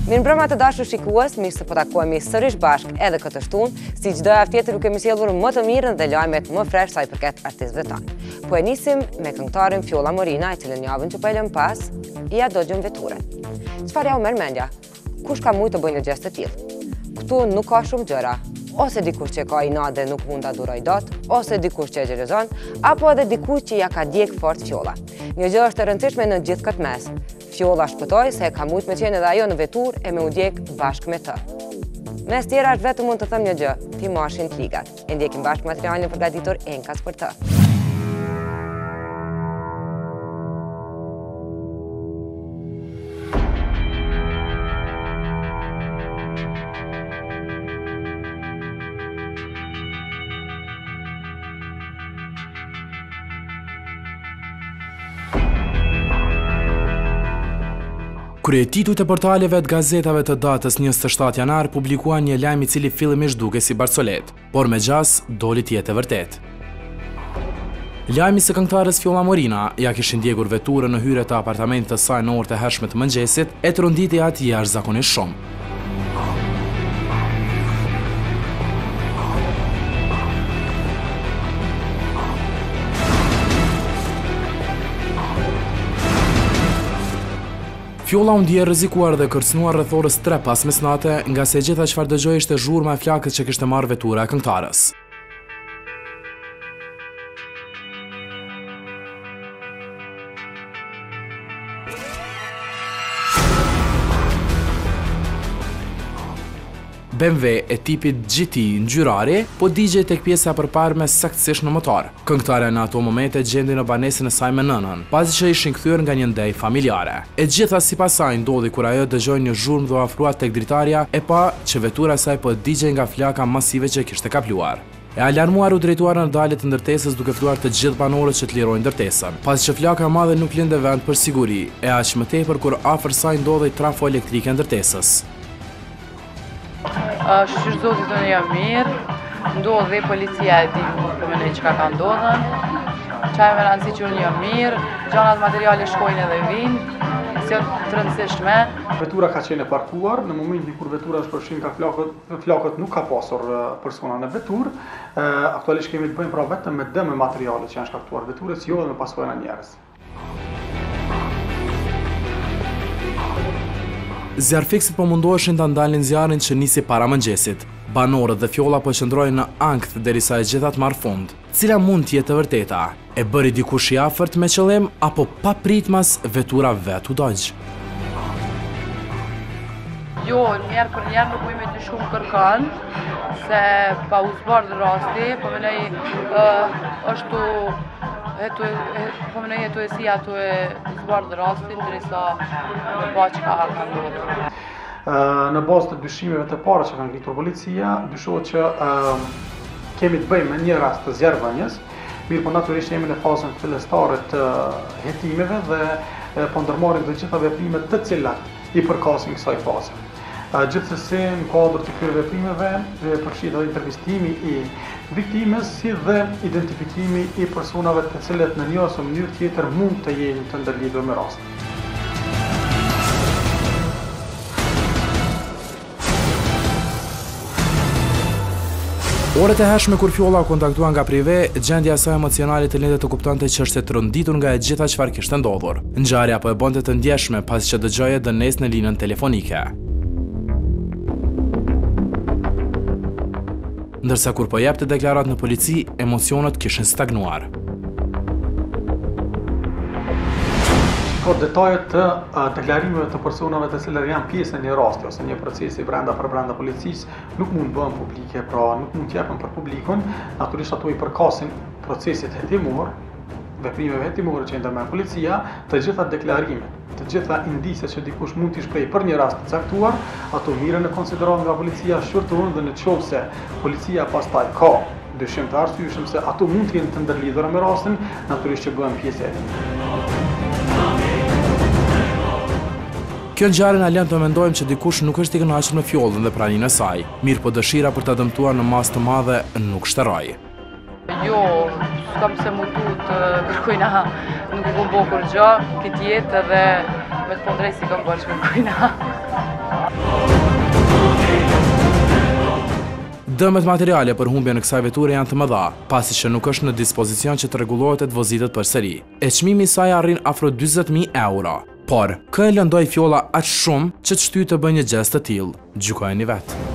Mirëmbrëma të dashur shikues, mirë se po takohemi sërish bashk edhe këtë shtunë, si çdo javë tjetër ju kemi sjellur më të mirën dhe lajmet më fresh sa i përket artistëve tanë. Po e nisim me këngëtaren Fjolla Morina, e cilën javën që po e lëm pas, ja do gjëm veturën. Çfarë ja u merr mendja? Kush ka mujtë të bëjë një gjest të tillë? Ktu nuk ka shumë gjëra. Ose dikush që ka inat dhe nuk mund ta duroj dot, ose dikush që e xhelozon, apo edhe dikush që ja ka djeg fort Fjolla. Një gjë është e rëndësishme në gjithë këtë mes. Fjolla shpëtoi se ka mujt me qenë edhe ajo në veturë e me u djeg bashkë me të. Mes tjera është vetëm mund të them një gjë, ti mashin t'ligat. E ndjekim bashkë materialin përgatitur Enkas për të. Kryetitujt e portaleve të gazetave të datës 27 janar publikuan një lajm i cili fillimisht duke si barcolet, por me gjas doli të jetë e vërtet. Lajmi se këngëtarës Fjolla Morina ja kishin ndjegur veturën në hyrje të apartamentit të saj në orët e hershme të mëngjesit e tronditi atë jashtëzakonisht shumë. Fjolla u ndje rrezikuar dhe kërcënuar rreth orës 3 pas mesnate, nga se gjitha çfarë dëgjoi ishte zhurma e flakët që kishte marrë vetura e këngëtarës. BMW e tipit GT ngjyrari po digjej tek pjesa e përparme saktësisht në motor. Këngëtarja në ato momente gjendi në banesën e saj me nënën, pasi që ishin kthyer nga një ndej familjare. E gjitha sipas saj ndodhi kur ajo dëgjoi një zhurmë dhe u afrua tek dritarja e pa që vetura e saj po digjej nga flaka masive që kishte kapluar. E alarmuar u drejtuar në dalje të ndërtesës duke filluar të gjithë banorët që të lirojnë ndërtesën, pasi që flaka e madhe nuk linte vend për siguri, e aq më tepër kur afër saj ndodhej trafo elektrike ndërtesës. Shqyr zotit të një mirë, ndodhë dhe policia e di përmene që ka ndodhën, qaj me rëndësi që një mirë, gjanat materiali shkojnë edhe vinë, si të rëndësishme. Vetura ka qenë e parkuar, në momentin kur vetura është përfshin ka flakët nuk ka pasur persona në veturë, aktualisht kemi të bëjmë pra vetëm me dëmë materiale që janë shkaktuar veturës, jo dhe me pasojnë e njerës. Zjarfiksit po mundoheshin ta ndalin zjarrin që nisi para mëngjesit. Banorët dhe Fjolla po qëndrojnë në ankth derisa e gjitha të marrë fund. Cila mund të jetë e vërteta? E bëri dikush i afërt me qëllim apo papritmas vetura vet u dogj? Jo, njerë për njerë nuk ujme të shumë kërkan, se pa u zbardë rasti, po me nej është po me nej jetu e si atu e zbardë rastin, drisa me pa që ka ndodhë. Në bazë të dyshimeve të para që kanë ngritur policia, dyshohet që kemi të bëjmë me një rast të zjarrvënies, mirë po natyrisht jemi në fazën fillestare të hetimeve dhe po ndërmarrim të gjitha veprimet të cilat i përkasin kësaj faze. Gjithsesi në kuadër të këtyre veprimeve përfshihet edhe intervistimi i viktimës si dhe identifikimi i personave të cilët në një ose mënyrë tjetër mund të jenë të ndërlidhur me rastin. Orët e hershme kur Fjolla u kontaktua nga prive, gjendja e saj emocionale të lindte të kuptonte që ishte tronditun nga e gjitha çfarë kishte ndodhur. Ngjarja po e bënte të ndjeshme pasi që dëgjoje dënes në linjën telefonike. Ndërsa kur po jepte deklarat në polici, emocionet kishin stagnuar. Por detajet të deklarimeve të personave të cilët janë pjesë në një rasti ose një procesi brenda policisë nuk mund bëhen publike, pra nuk mund t'jepen për publikun, natyrisht ato i përkasin procesit hetimor, veprimeve hetimore që ndërmerr policia, të gjitha deklarimet, të gjitha indicet që dikush mund t'i shprehë për një rast të caktuar, ato mirën e konsiderohen nga policia shqyrtuar dhe nëse policia pastaj ka dyshim të arsyeshëm se ato mund të jenë të ndërlidhura me rastin, natyrisht që bëhen pjesë e hetimit. Kjo ngjarje na lën të mendojmë që dikush nuk është i kënaqur me Fjollën dhe praninë e saj, mirë po dëshira për ta dëmtuar në masë të madhe nuk shteroi. Jo, s'kam se mu të kërkojna, nuk u bo kur gjë, këtë jetë edhe me të pondrej si kam bërë që kërkojna. Dëmet materiale për humbje në kësaj veture janë të mëdha, pasi që nuk është në dispozicion që të rregullohet e të vozitet përsëri. E çmimi i saj arrin afro 40.000 euro. Por, kë e lëndoi fjolla aq shumë që të shtyjë të bëjë një gjest të tillë? Gjykojeni vetë.